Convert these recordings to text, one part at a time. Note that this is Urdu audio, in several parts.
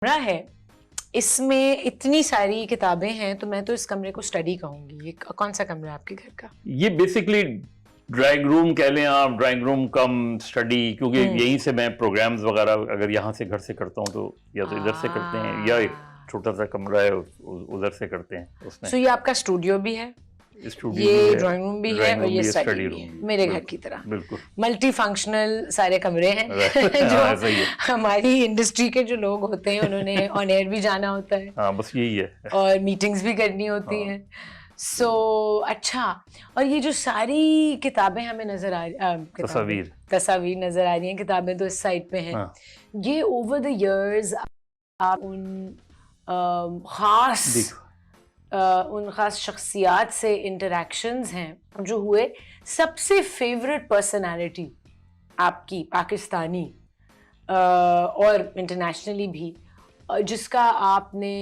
کمرہ ہے اس میں اتنی ساری کتابیں ہیں تو میں تو اس کمرے کو اسٹڈی کہوں گی. یہ کون سا کمرہ ہے آپ کے گھر کا؟ یہ بیسکلی ڈرائنگ روم کہہ لیں آپ, ڈرائنگ روم کم اسٹڈی, کیونکہ یہیں سے میں پروگرامز وغیرہ اگر یہاں سے گھر سے کرتا ہوں تو یا تو ادھر سے کرتے ہیں, یا ایک چھوٹا سا کمرہ ہے ادھر سے کرتے ہیں اس میں. سو یہ آپ کا اسٹوڈیو بھی ہے, یہ ڈرائنگ روم بھی ہے اور یہ اسٹڈی بھی ہے, میرے گھر کی طرح بالکل ملٹی فنکشنل سارے کمرے ہیں. جو ہماری انڈسٹری کے جو لوگ ہوتے ہیں انہوں نے آن ایئر بھی جانا ہوتا ہے, ہاں بس یہی ہے, اور میٹنگز بھی کرنی ہوتی ہیں. سو اچھا, اور یہ جو ساری کتابیں ہمیں نظر آ رہی, تصاویر نظر آ رہی ہیں, کتابیں تو اس سائڈ پہ ہیں, یہ اوور دا ایئرز آپ ان خاص شخصیات سے انٹریکشنز ہیں جو ہوئے, سب سے فیوریٹ پرسنالٹی آپ کی پاکستانی اور انٹرنیشنلی بھی جس کا آپ نے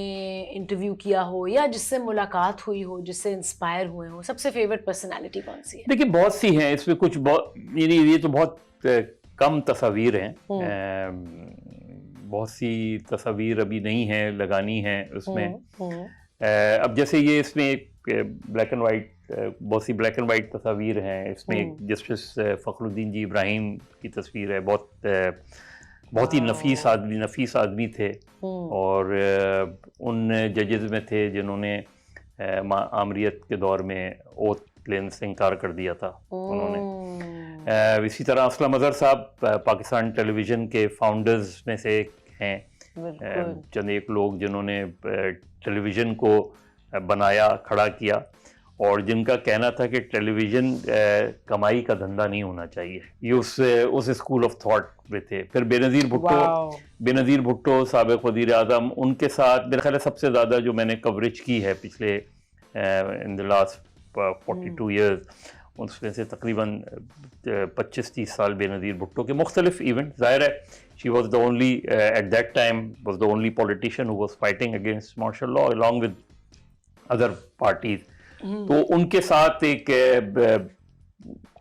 انٹرویو کیا ہو یا جس سے ملاقات ہوئی ہو, جس سے انسپائر ہوئے ہو, سب سے فیوریٹ پرسنالٹی کون سی ہے؟ دیکھیے بہت سی ہیں اس میں, کچھ یعنی یہ تو بہت کم تصاویر ہیں, بہت سی تصاویر ابھی نہیں ہیں, لگانی ہیں اس میں. اب جیسے یہ اس میں ایک بلیک اینڈ وائٹ, بہت سی بلیک اینڈ وائٹ تصاویر ہیں اس میں. جسٹس فخر الدین جی ابراہیم کی تصویر ہے, بہت ہی نفیس آدمی تھے, اور ان ججز میں تھے جنہوں نے آمریت کے دور میں اوتھ لینے سے انکار کر دیا تھا انہوں نے. اسی طرح اسلم اظہر صاحب پاکستان ٹیلی ویژن کے فاؤنڈرز میں سے ایک ہیں, چند ایک لوگ جنہوں نے ٹیلی ویژن کو بنایا, کھڑا کیا, اور جن کا کہنا تھا کہ ٹیلی ویژن کمائی کا دھندا نہیں ہونا چاہیے. یہ اس اسکول آف تھاٹ میں تھے. پھر بے نظیر بھٹو سابق وزیر اعظم, ان کے ساتھ میرا خیال ہے سب سے زیادہ جو میں نے کوریج کی ہے پچھلے ان دی لاسٹ 42 ایئرز, اس میں سے تقریباً 25-30 سال بے نظیر بھٹو کے مختلف ایونٹ. ظاہر ہے she was the only at that time was the only politician who was fighting against martial law along with other parties. تو ان کے ساتھ ایک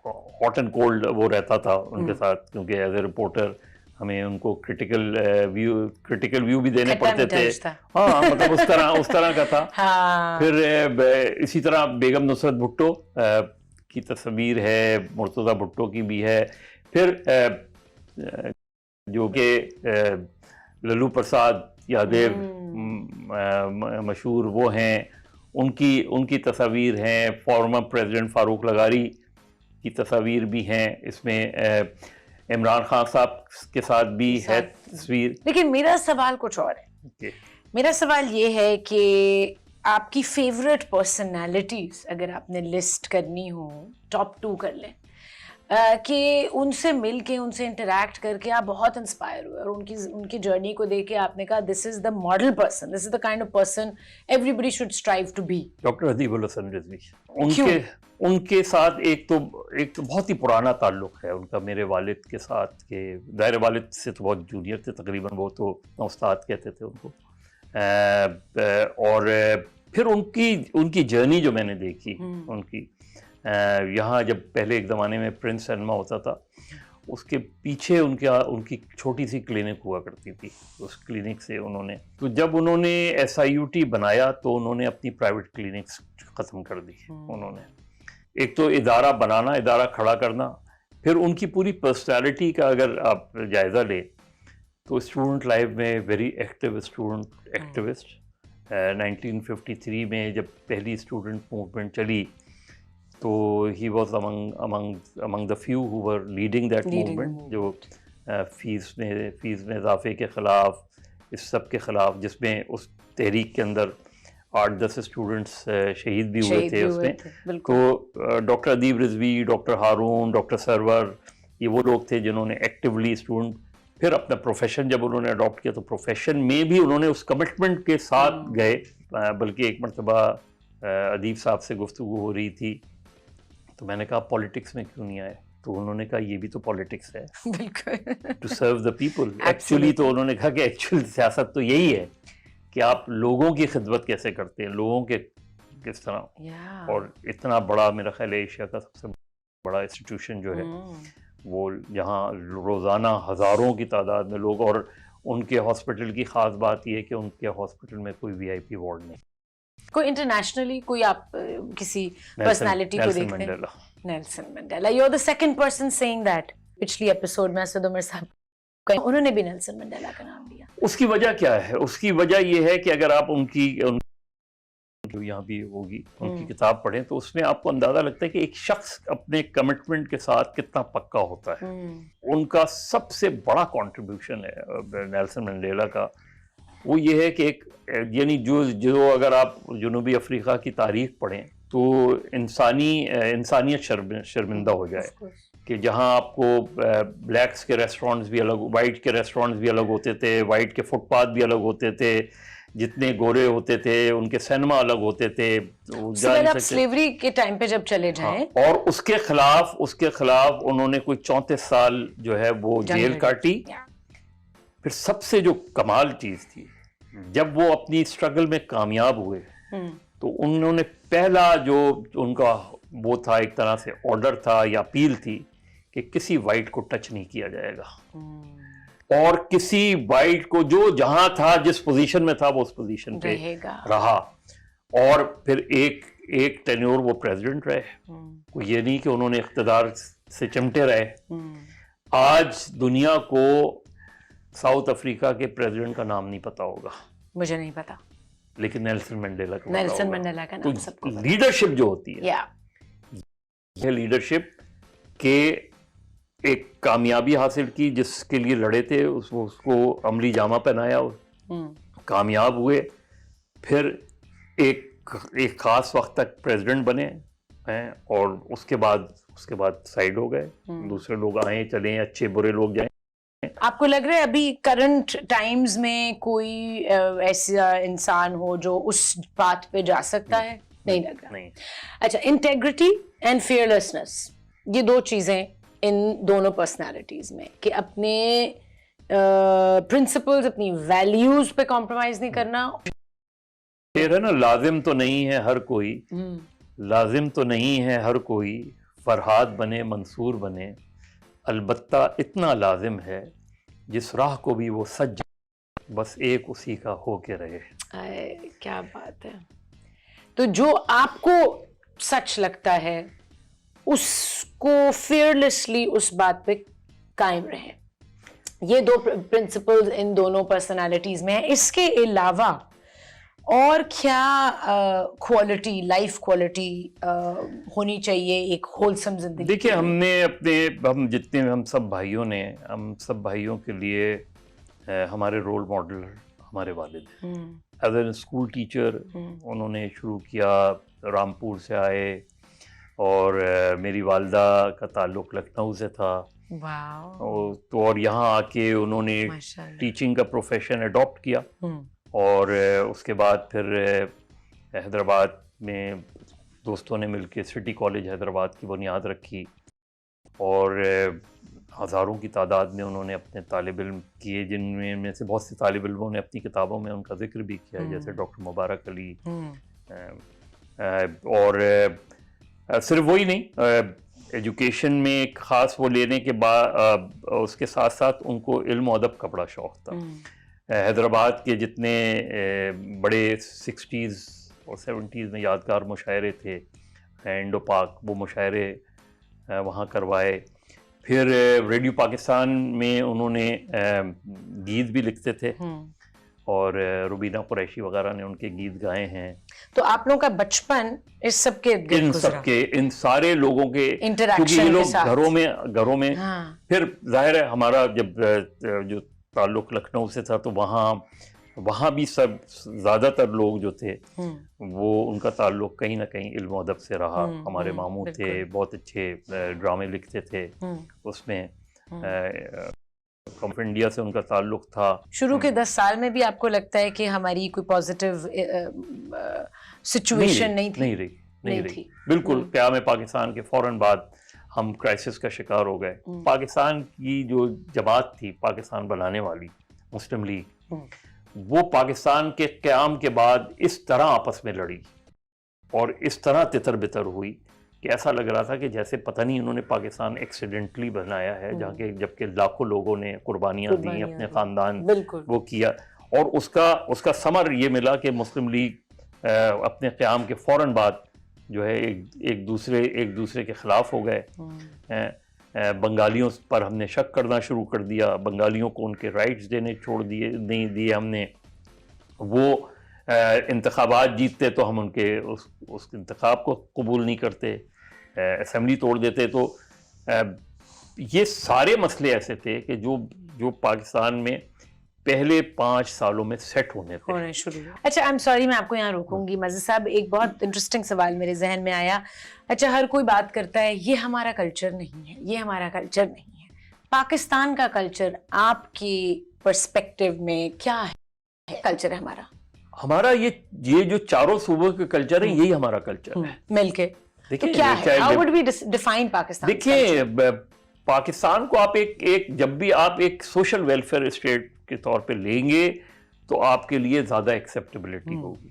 ہاٹ اینڈ کولڈ وہ رہتا تھا ان کے ساتھ, کیونکہ ایز اے رپورٹر ہمیں ان کو کرٹیکل ویو بھی دینے پڑتے تھے. ہاں مطلب اس طرح کا تھا. پھر اسی طرح بیگم نصرت بھٹو کی تصویر ہے, مرتضیٰ بھٹو کی بھی ہے. پھر جو کہ للو پرساد یادیو مشہور وہ ہیں, ان کی تصاویر ہیں. فارمر پریزیڈنٹ فاروق لغاری کی تصاویر بھی ہیں اس میں. عمران خان صاحب کے ساتھ بھی ہے تصویر. لیکن میرا سوال کچھ اور ہے. میرا سوال یہ ہے کہ آپ کی فیوریٹ پرسنالٹیز اگر آپ نے لسٹ کرنی ہو, ٹاپ 2 کر لیں, کہ ان سے مل کے, ان سے انٹریکٹ کر کے آپ بہت انسپائر ہوئے, اور ان کی جرنی کو دیکھ کے آپ نے کہا this is the model person, this is the kind of person everybody should strive to be. Doctor Adib ul Hasan Rizvi. ان کے ساتھ ایک تو بہت ہی پرانا تعلق ہے ان کا میرے والد کے ساتھ, کہ ظاہر والد سے تو بہت جونیئر تھے تقریباً, وہ تو استاد کہتے تھے ان کو. اور پھر ان کی جرنی جو میں نے دیکھی ان کی, یہاں جب پہلے ایک زمانے میں پرنس سینما ہوتا تھا, اس کے پیچھے ان کی چھوٹی سی کلینک ہوا کرتی تھی. اس کلینک سے انہوں نے, تو جب انہوں نے SIUT بنایا تو انہوں نے اپنی پرائیویٹ کلینکس ختم کر دی. انہوں نے ایک تو ادارہ بنانا, ادارہ کھڑا کرنا, پھر ان کی پوری پرسنالٹی کا اگر آپ جائزہ لیں تو اسٹوڈنٹ لائف میں ویری ایکٹیو ایکٹیوسٹ. 1953 میں جب پہلی اسٹوڈنٹ موومنٹ چلی تو he was among the few who were leading that movement, جو فیس میں اضافے کے خلاف, اس سب کے خلاف, جس میں اس تحریک کے اندر 8-10 اسٹوڈنٹس شہید بھی ہوئے تھے اس میں. تو ڈاکٹر ادیب رضوی, ڈاکٹر ہارون, ڈاکٹر سرور, یہ وہ لوگ تھے جنہوں نے ایکٹیولی اسٹوڈنٹ. پھر اپنا پروفیشن جب انہوں نے اڈاپٹ کیا تو پروفیشن میں بھی انہوں نے اس کمٹمنٹ کے ساتھ گئے. بلکہ ایک مرتبہ ادیب صاحب سے گفتگو ہو رہی تھی تو میں نے کہا پالیٹکس میں کیوں نہیں آئے, تو انہوں نے کہا یہ بھی تو پالیٹکس ہے, to serve the people. Actually تو انہوں نے کہا کہ ایکچوئل سیاست تو یہی ہے کہ آپ لوگوں کی خدمت کیسے کرتے ہیں, لوگوں کے کس طرح. اور اتنا بڑا میرا خیال ہے ایشیا کا سب سے بڑا انسٹیٹیوشن جو ہے وہ, جہاں روزانہ ہزاروں کی تعداد میں لوگ, ان کے ہاسپٹل کی خاص بات یہ ہے کہ ان کے ہاسپٹل میں کوئی VIP وارڈ نہیں. کوئی انٹرنیشنلی کوئی آپ کسی پرسنالٹی کو دیکھتے ہیں؟ Nelson Mandela. You are the second person seeing that. پچھلی ایپیسوڈ میں اسد عمر صاحب انہوں نے بھی نیلسن منڈیلا کا نام لیا. اس کی وجہ کیا ہے؟ اس کی وجہ یہ ہے کہ اگر آپ ان کی جو یہاں بھی ہوگی ان کی کتاب پڑھیں تو اس میں آپ کو اندازہ لگتا ہے کہ ایک شخص اپنے کمٹمنٹ کے ساتھ کتنا پکا ہوتا ہے. ان کا سب سے بڑا کنٹریبیوشن ہے نیلسن منڈیلا کا وہ یہ ہے کہ ایک یعنی جو اگر آپ جنوبی افریقہ کی تاریخ پڑھیں تو انسانیت شرمندہ ہو جائے کہ جہاں آپ کو بلیکس کے ریسٹورنٹس بھی الگ، وائٹ کے ریسٹورنٹس بھی الگ ہوتے تھے، وائٹ کے فٹ پاتھ بھی الگ ہوتے تھے، جتنے گورے ہوتے تھے ان کے سینما الگ ہوتے تھے. آپ سلیوری کے ٹائم پہ جب چلے جائیں اور اس کے خلاف انہوں نے کوئی 34 سال جو ہے وہ جیل کاٹی. پھر سب سے جو کمال چیز تھی جب وہ اپنی اسٹرگل میں کامیاب ہوئے تو انہوں نے پہلا جو ان کا وہ تھا ایک طرح سے آرڈر تھا یا اپیل تھی کہ کسی وائٹ کو ٹچ نہیں کیا جائے گا اور کسی وائٹ کو جو جہاں تھا جس پوزیشن میں تھا وہ اس پوزیشن پہ رہا. اور پھر ایک ٹینیور وہ پریزیڈنٹ رہے. یہ نہیں کہ انہوں نے اقتدار سے چمٹے رہے. آج دنیا کو ساؤتھ افریقہ کے پریزیڈنٹ کا نام نہیں پتا ہوگا. مجھے نہیں پتا لیکن نیلسن منڈیلا کا نام سب کو. لیڈرشپ جو ہوتی ہے یہ لیڈرشپ کہ ایک کامیابی حاصل کی جس کے لیے لڑے تھے اس کو عملی جامہ پہنایا، کامیاب ہوئے، پھر ایک خاص وقت تک پریزیڈنٹ بنے ہیں اور اس کے بعد سائیڈ ہو گئے. دوسرے لوگ آئیں چلیں، اچھے برے لوگ جائیں. آپ کو لگ رہا ہے ابھی کرنٹ ٹائمز میں کوئی ایسا انسان ہو جو اس بات پہ جا سکتا ہے؟ نہیں لگ رہا. اچھا، انٹیگریٹی اینڈ فیئرلیسنس، یہ دو چیزیں ان دونوں پرسنالٹیز میں کہ اپنے پرنسپلز اپنی ویلیوز پہ کمپرومائز نہیں کرنا. ہے نا، لازم تو نہیں ہے ہر کوئی فرحاد بنے منصور بنے، البتہ اتنا لازم ہے جس راہ کو بھی وہ سج بس ایک اسی کا ہو کے رہے. کیا بات ہے. تو جو آپ کو سچ لگتا ہے اس کو فیئرلیسلی اس بات پہ قائم رہے. یہ دو پرنسپلز ان دونوں پرسنالٹیز میں ہیں. اس کے علاوہ اور کیا کوالٹی، لائف کوالٹی ہونی چاہیے ایک ہولسم زندگی؟ دیکھیں، ہم جتنے ہم سب بھائیوں کے لیے ہمارے رول ماڈل ہمارے والد ہیں. ایز این اسکول ٹیچر انہوں نے شروع کیا، رامپور سے آئے اور میری والدہ کا تعلق لکھنؤ سے تھا. تو اور یہاں آ کے انہوں نے ٹیچنگ کا پروفیشن اڈاپٹ کیا اور اس کے بعد پھر حیدرآباد میں دوستوں نے مل کے سٹی کالج حیدرآباد کی بنیاد رکھی اور ہزاروں کی تعداد میں انہوں نے اپنے طالب علم کیے، جن میں سے بہت سے طالب علموں نے اپنی کتابوں میں ان کا ذکر بھی کیا، جیسے ڈاکٹر مبارک علی. اور صرف وہی نہیں، ایجوکیشن میں ایک خاص وہ لینے کے بعد اس کے ساتھ ساتھ ان کو علم و ادب کا بڑا شوق تھا. حیدرآباد کے جتنے بڑے 60s اور 70s میں یادگار مشاعرے تھے انڈو پاک، وہ مشاعرے وہاں کروائے. پھر ریڈیو پاکستان میں انہوں نے گیت بھی لکھتے تھے اور روبینہ قریشی وغیرہ نے ان کے گیت گائے ہیں. تو آپ لوگوں کا بچپن اس سب کے ان سارے لوگوں کے انٹریکشن کے ساتھ گھروں میں پھر ظاہر ہے ہمارا جب جو تعلق لکھنؤ سے تھا تو وہاں بھی سب زیادہ تر لوگ جو تھے وہ ان کا تعلق کہیں نہ کہیں علم و ادب سے رہا. ہمارے ماموں تھے، بہت اچھے ڈرامے لکھتے تھے. اس میں انڈیا سے ان کا تعلق تھا. شروع کے 10 سال میں بھی آپ کو لگتا ہے کہ ہماری کوئی پازیٹیو سچویشن نہیں رہی؟ بالکل. قیام پاکستان کے فوراً بعد ہم کرائسس کا شکار ہو گئے. پاکستان کی جو جماعت تھی پاکستان بنانے والی مسلم لیگ، وہ پاکستان کے قیام کے بعد اس طرح آپس میں لڑی اور اس طرح تتر بتر ہوئی کہ ایسا لگ رہا تھا کہ جیسے پتہ نہیں انہوں نے پاکستان ایکسیڈنٹلی بنایا ہے، جہاں کہ جبکہ لاکھوں لوگوں نے قربانیاں دی، اپنے خاندان وہ کیا، اور اس کا ثمر یہ ملا کہ مسلم لیگ اپنے قیام کے فوراً بعد جو ہے ایک دوسرے کے خلاف ہو گئے. بنگالیوں پر ہم نے شک کرنا شروع کر دیا، بنگالیوں کو ان کے رائٹس دینے چھوڑ دیے، نہیں دیے ہم نے. وہ انتخابات جیتتے تو ہم ان کے اس انتخاب کو قبول نہیں کرتے، اسمبلی توڑ دیتے. تو یہ سارے مسئلے ایسے تھے کہ جو پاکستان میں پہلے 5 سالوں میں سیٹ ہونے شروع. اچھا I'm sorry میں آپ کو یہاں روکوں گی. مزید صاحب ایک بہت انٹرسٹنگ سوال میرے ذہن میں آیا. اچھا ہر کوئی بات کرتا ہے یہ ہمارا کلچر نہیں ہے، یہ ہمارا کلچر نہیں ہے. پاکستان کا کلچر آپ کی پرسپیکٹو میں کیا ہے؟ کلچر ہے ہمارا یہ جو چاروں صوبوں کے کلچر ہیں یہی ہمارا کلچر ہے مل کے. تو کیا ہے؟ How would we define Pakistan? دیکھیں پاکستان کو آپ جب بھی آپ ایک سوشل ویلفیئر اسٹیٹ کے طور پہ لیں گے تو آپ کے لیے زیادہ ایکسیپٹیبلٹی ہوگی.